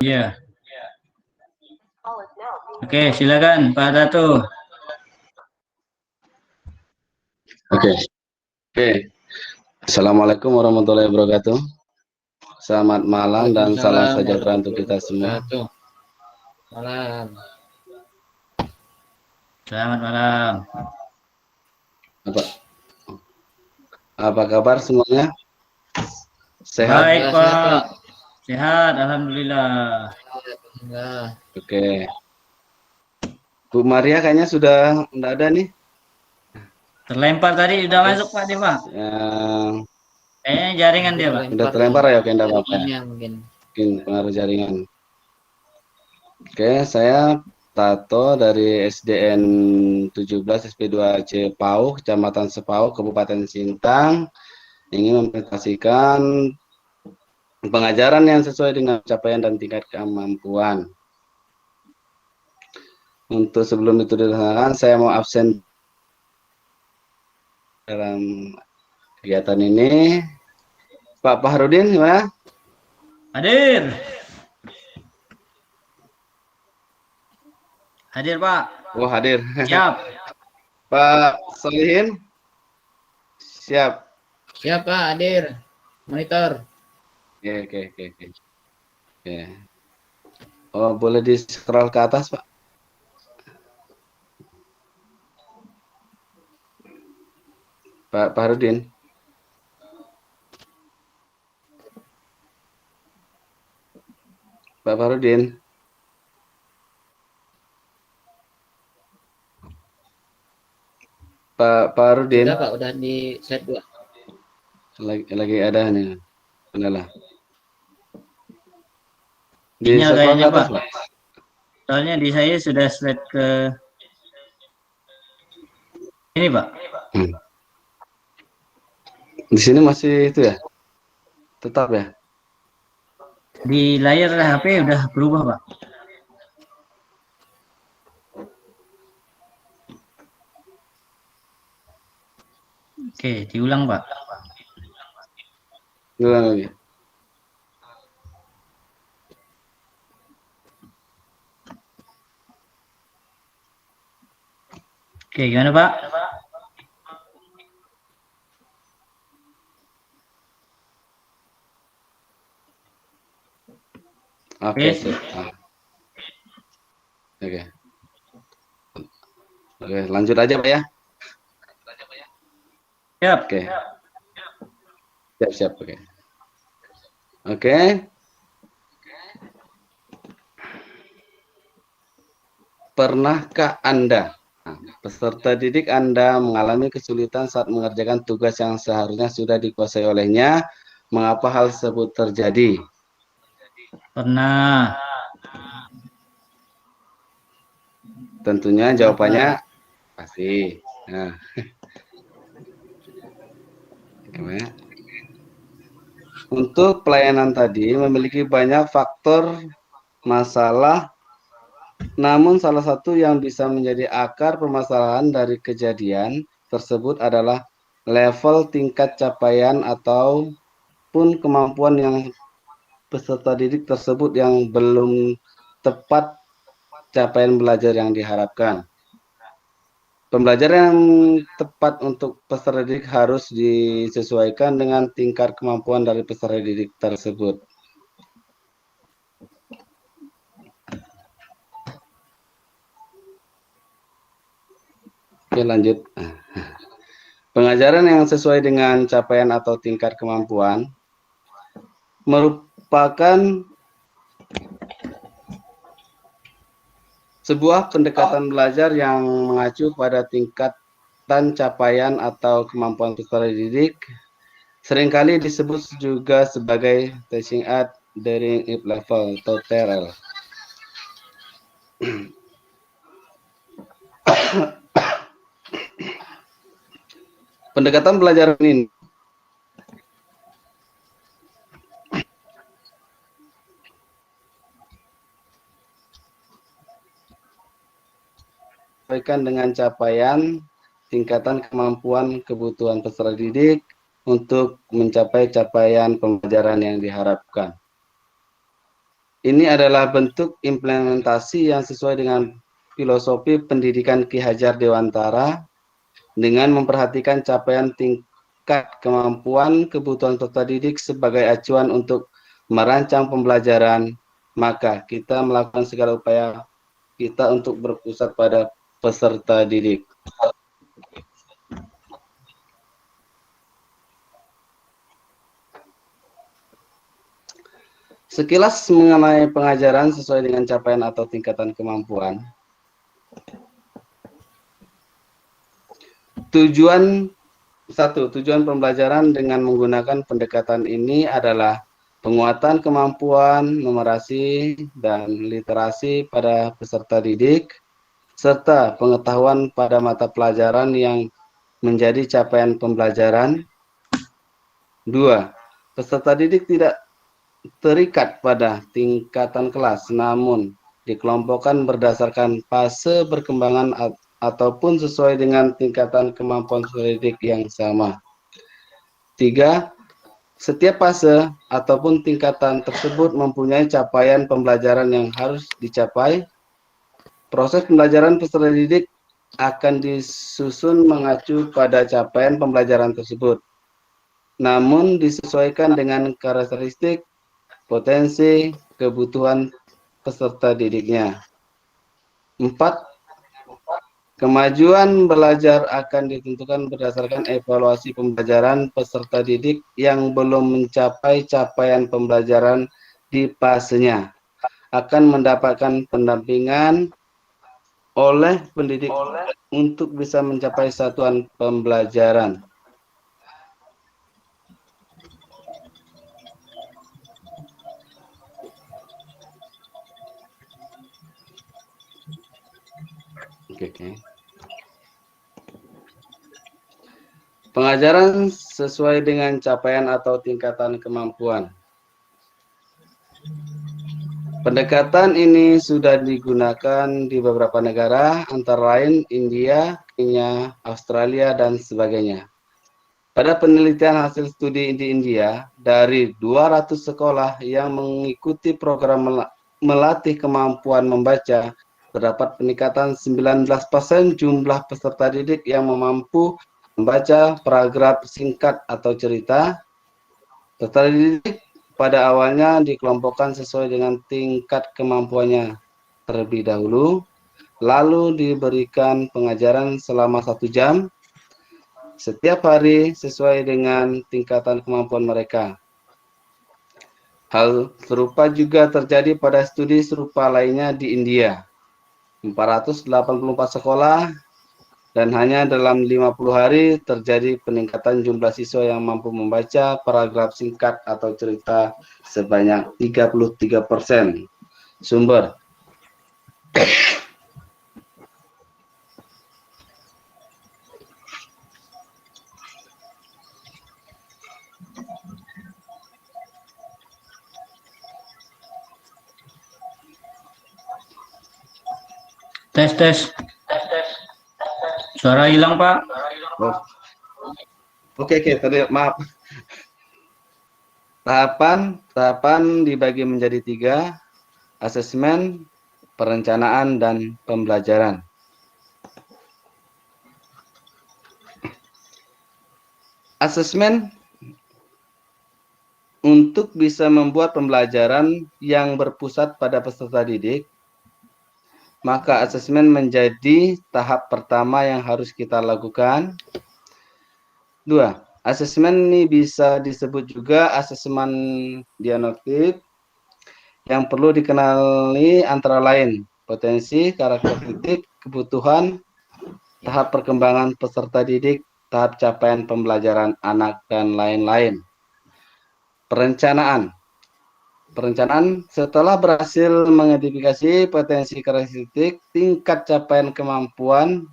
Iya. Oke, silakan Pak Datu. Oke. Assalamualaikum warahmatullahi wabarakatuh. Selamat malam dan salam sejahtera untuk kita semua. Malam. Selamat malam. Apa kabar semuanya? Sehat? Baik, Sehat, Pak. Pak. Sehat, alhamdulillah. Alhamdulillah. Oke. Bu Maria kayaknya sudah enggak ada nih. Terlempar tadi udah masuk Pak dia, Pak. Kayaknya jaringan dia, Pak. Udah terlempar ya, oke, enggak apa-apa. Mungkin. Mungkin pengaruh jaringan. Oke, saya Tato dari SDN 17 SP2C Pau, Kecamatan Sepau, Kabupaten Sintang, ingin mempresentasikan pengajaran yang sesuai dengan capaian dan tingkat kemampuan. Untuk sebelum itu dilaksanakan, saya mau absen dalam kegiatan ini. Pak Fahrudin gimana? Hadir. Hadir, Pak. Oh, hadir. Siap. Pak Solihin? Siap. Siap, Pak. Hadir. Monitor. Oke. Oh, boleh di-scroll ke atas, Pak? Pak Fahrudin? Pak Fahrudin? Pak Fahrudin? Sudah, Pak. Udah di slide 2. Lagi ada nih. Adalah. Sinyal Di-scroll ke kayaknya, atas, Pak. Pak? Soalnya di saya sudah slide ke ini, Pak. Di sini masih itu ya? Tetap ya? Di layar HP udah berubah, Pak. Oke, diulang, Pak. Ulang lagi. Oke, gimana, Pak? Oke, Oke. Oke. Oke, lanjut aja, Pak ya. Siap. Oke. Siap, oke. Oke. Pernahkah Anda, peserta didik Anda, mengalami kesulitan saat mengerjakan tugas yang seharusnya sudah dikuasai olehnya? Mengapa hal tersebut terjadi? Pernah. Tentunya jawabannya pasti. Nah. Gimana? Untuk pelayanan tadi memiliki banyak faktor masalah, namun salah satu yang bisa menjadi akar permasalahan dari kejadian tersebut adalah level tingkat capaian ataupun kemampuan yang peserta didik tersebut yang belum tepat capaian belajar yang diharapkan. Pembelajaran yang tepat untuk peserta didik harus disesuaikan dengan tingkat kemampuan dari peserta didik tersebut. Oke, lanjut. Pengajaran yang sesuai dengan capaian atau tingkat kemampuan merupakan sebuah pendekatan belajar yang mengacu pada tingkatan capaian atau kemampuan peserta didik. Seringkali disebut juga sebagai teaching at daring level atau TRL. Pendekatan belajar ini sesuaikan dengan capaian, tingkatan kemampuan kebutuhan peserta didik untuk mencapai capaian pembelajaran yang diharapkan. Ini adalah bentuk implementasi yang sesuai dengan filosofi pendidikan Ki Hajar Dewantara dengan memperhatikan capaian tingkat kemampuan kebutuhan peserta didik sebagai acuan untuk merancang pembelajaran, maka kita melakukan segala upaya kita untuk berpusat pada peserta didik. Sekilas mengenai pengajaran sesuai dengan capaian atau tingkatan kemampuan. Tujuan pembelajaran dengan menggunakan pendekatan ini adalah penguatan kemampuan numerasi dan literasi pada peserta didik, serta pengetahuan pada mata pelajaran yang menjadi capaian pembelajaran. 2. Peserta didik tidak terikat pada tingkatan kelas, namun dikelompokkan berdasarkan fase perkembangan ataupun sesuai dengan tingkatan kemampuan peserta didik yang sama. 3. Setiap fase ataupun tingkatan tersebut mempunyai capaian pembelajaran yang harus dicapai. Proses pembelajaran peserta didik akan disusun mengacu pada capaian pembelajaran tersebut, namun disesuaikan dengan karakteristik, potensi, kebutuhan peserta didiknya. 4. Kemajuan belajar akan ditentukan berdasarkan evaluasi pembelajaran peserta didik yang belum mencapai capaian pembelajaran di fasenya. Akan mendapatkan pendampingan oleh pendidik untuk bisa mencapai satuan pembelajaran. Oke. Pengajaran sesuai dengan capaian atau tingkatan kemampuan. Pendekatan ini sudah digunakan di beberapa negara, antara lain India, Kenya, Australia, dan sebagainya. Pada penelitian hasil studi di India, dari 200 sekolah yang mengikuti program melatih kemampuan membaca, terdapat peningkatan 19% jumlah peserta didik yang mampu membaca paragraf singkat atau cerita. Peserta didik pada awalnya dikelompokkan sesuai dengan tingkat kemampuannya terlebih dahulu, lalu diberikan pengajaran selama 1 jam setiap hari sesuai dengan tingkatan kemampuan mereka. Hal serupa juga terjadi pada studi serupa lainnya di India. 484 sekolah dan hanya dalam 50 hari terjadi peningkatan jumlah siswa yang mampu membaca paragraf singkat atau cerita sebanyak 33%. Sumber. Tes. Suara hilang, Pak. Oh. Oke, tadi maaf. Tahapan dibagi menjadi 3, asesmen, perencanaan, dan pembelajaran. Asesmen untuk bisa membuat pembelajaran yang berpusat pada peserta didik, maka asesmen menjadi tahap pertama yang harus kita lakukan. 2. Asesmen ini bisa disebut juga asesmen diagnostik yang perlu dikenali antara lain potensi, karakteristik, kebutuhan, tahap perkembangan peserta didik, tahap capaian pembelajaran anak, dan lain-lain. Perencanaan setelah berhasil mengidentifikasi potensi karakteristik, tingkat capaian kemampuan,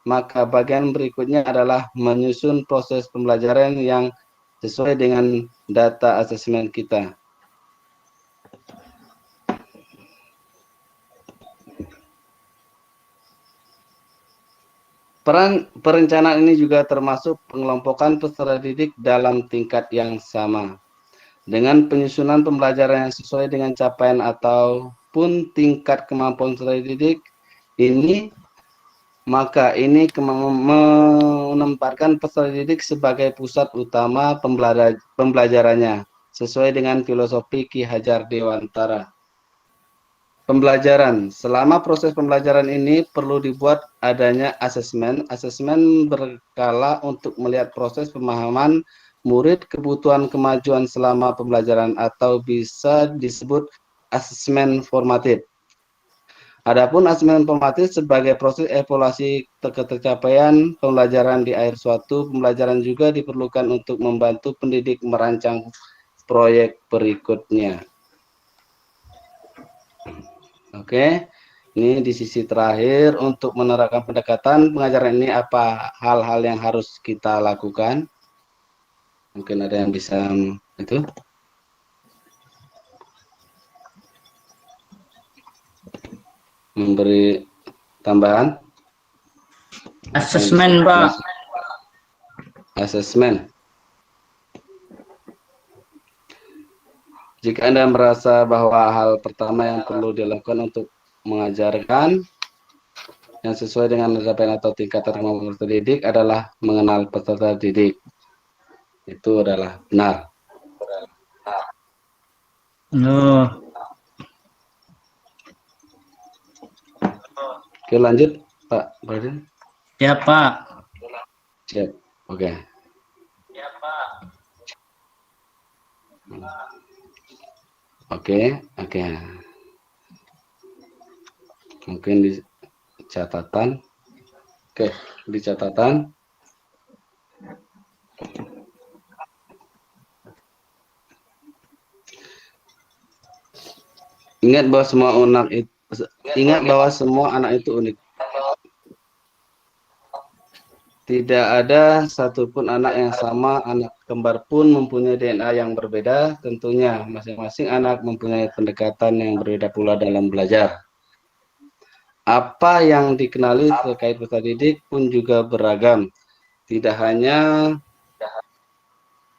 maka bagian berikutnya adalah menyusun proses pembelajaran yang sesuai dengan data asesmen kita. Perencanaan ini juga termasuk pengelompokan peserta didik dalam tingkat yang sama. Dengan penyusunan pembelajaran yang sesuai dengan capaian ataupun tingkat kemampuan peserta didik ini, maka ini menempatkan peserta didik sebagai pusat utama pembelajarannya, sesuai dengan filosofi Ki Hajar Dewantara. Pembelajaran. Selama proses pembelajaran ini perlu dibuat adanya asesmen. Asesmen berkala untuk melihat proses pemahaman murid, kebutuhan kemajuan selama pembelajaran atau bisa disebut asesmen formatif. Adapun asesmen formatif sebagai proses evaluasi tercapaian pembelajaran di akhir suatu pembelajaran juga diperlukan untuk membantu pendidik merancang proyek berikutnya. Oke, ini di sisi terakhir untuk menerapkan pendekatan pengajaran ini apa hal-hal yang harus kita lakukan? Mungkin ada yang bisa itu memberi tambahan? Asesmen, Pak. Asesmen. Jika Anda merasa bahwa hal pertama yang perlu dilakukan untuk mengajarkan yang sesuai dengan capaian atau tingkatan kemampuan peserta didik adalah mengenal peserta didik, itu adalah benar. Oh. Oke, lanjut Pak Bradin. Ya, Pak. Siap. Oke. Ya, Pak. Oke. Mungkin di catatan. Oke, di catatan. Ingat bahwa semua anak itu unik. Tidak ada satupun anak yang sama, anak kembar pun mempunyai DNA yang berbeda, tentunya masing-masing anak mempunyai pendekatan yang berbeda pula dalam belajar. Apa yang dikenali terkait peserta didik pun juga beragam, tidak hanya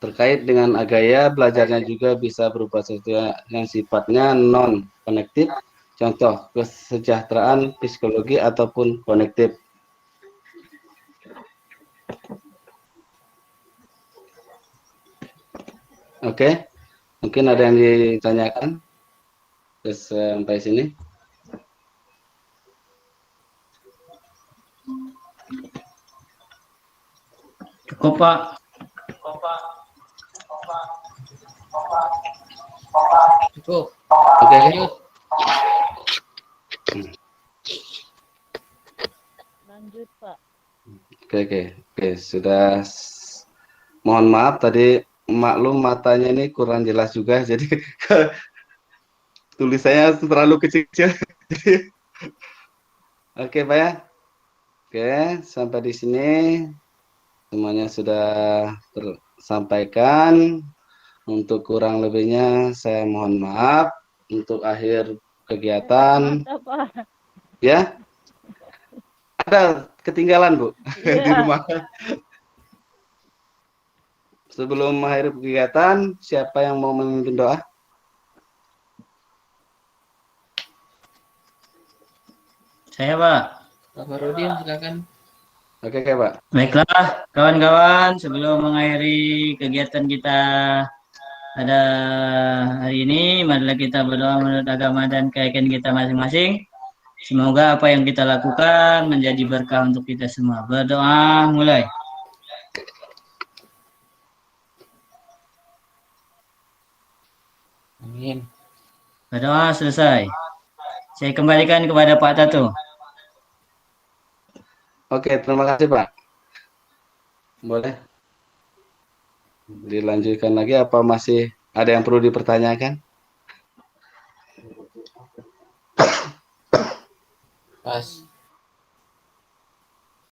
terkait dengan gaya belajarnya juga bisa berupa sesuatu yang sifatnya non-konektif, contoh kesejahteraan, psikologi, ataupun konektif. Oke, mungkin ada yang ditanyakan sampai sini. Cukup, Pak. Cukup. Oke. Lanjut, Pak. Oke. Sudah. Mohon maaf tadi maklum matanya ini kurang jelas juga, jadi tulisannya terlalu kecil. Oke, Pak ya. Oke, sampai di sini semuanya sudah tersampaikan. Untuk kurang lebihnya saya mohon maaf. Untuk akhir kegiatan. Mata, Pak. Ya. Ada ketinggalan, Bu, di rumah. Sebelum mengakhiri kegiatan, siapa yang mau memimpin doa? Saya, Pak. Pak Farudin, silakan. Oke, Pak. Baiklah, kawan-kawan, sebelum mengakhiri kegiatan kita pada hari ini, marilah kita berdoa menurut agama dan keyakinan kita masing-masing. Semoga apa yang kita lakukan menjadi berkah untuk kita semua. Berdoa mulai. Amin. Berdoa selesai. Saya kembalikan kepada Pak Tato. Oke, terima kasih, Pak. Boleh dilanjutkan lagi apa masih ada yang perlu dipertanyakan? Pas.